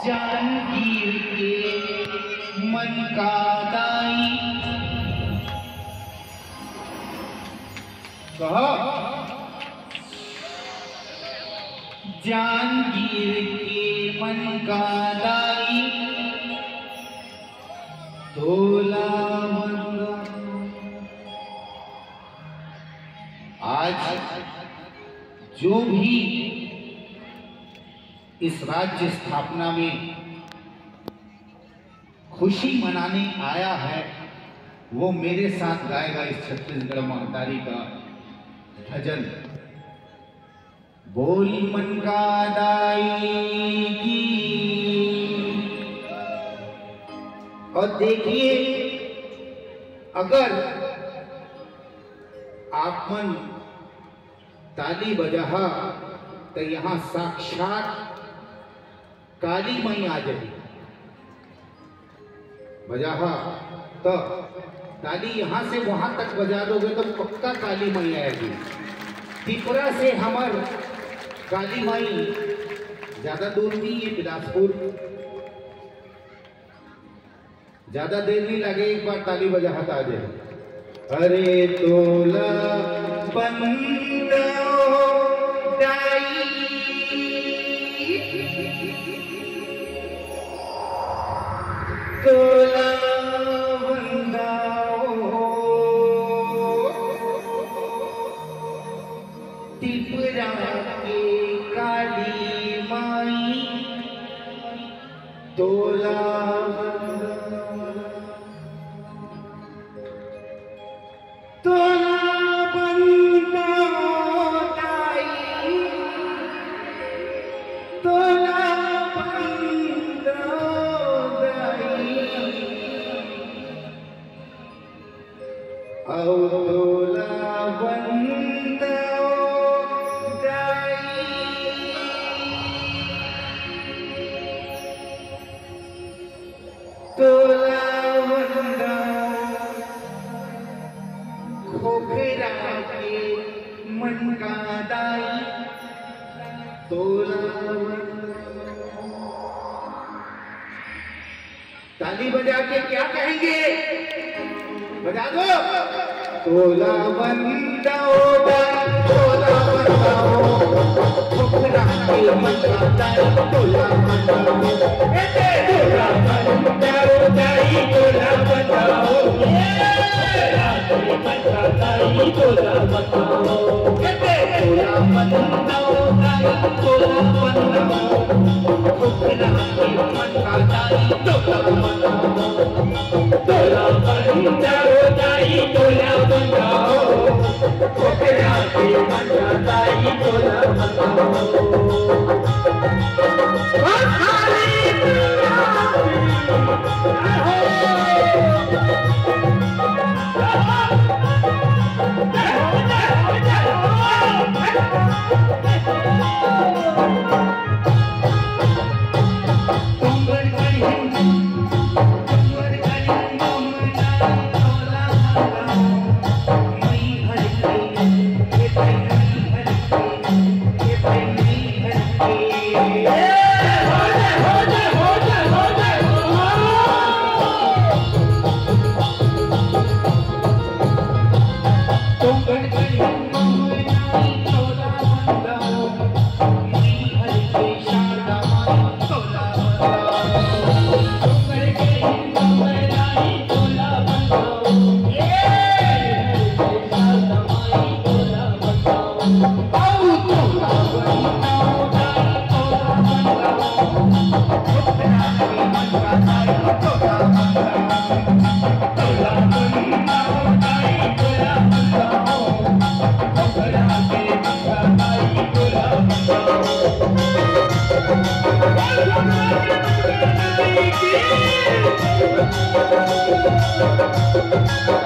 जांगीर के मन का दाई कहो जांगीर के मन का दाई तोला आज जो भी इस राज्य स्थापना में खुशी मनाने आया है वो मेरे साथ गाएगा इस छत्तीसगढ़ महतारी का भजन। बोल मन का दाई की। और देखिए अगर आप मन ताली बजा तो यहां साक्षात काली माई आ जाएगी। बजा तो ताली यहां से वहां तक बजा दोगे तो पक्का काली माई आएगी। त्रिपुरा से हमार काली माई ज्यादा दूर नहीं है, बिलासपुर। ज्यादा देर नहीं लगे, एक बार ताली बजा आ जाए। अरे तोला बंदो दाई तोला बंदाओ त्रिपुरा के काली माई तोला मन का दाई तोला। ताली बजा के क्या कहेंगे? बजा दो। तोला बंदाओ तोला बंदाओ खोखरा के मन का दाई तोला बंदाओ तोला बंदाओ दाई तोला बंदाओ मन का दाई तोला बंदाओ तोला बंदाओ दाई तोला बंदाओ खोखरा के मन का दाई तोला बंदाओ तोला बंदाओ दाई तोला बंदाओ खोखरा के मन का दाई तोला बंदाओ। Thank you.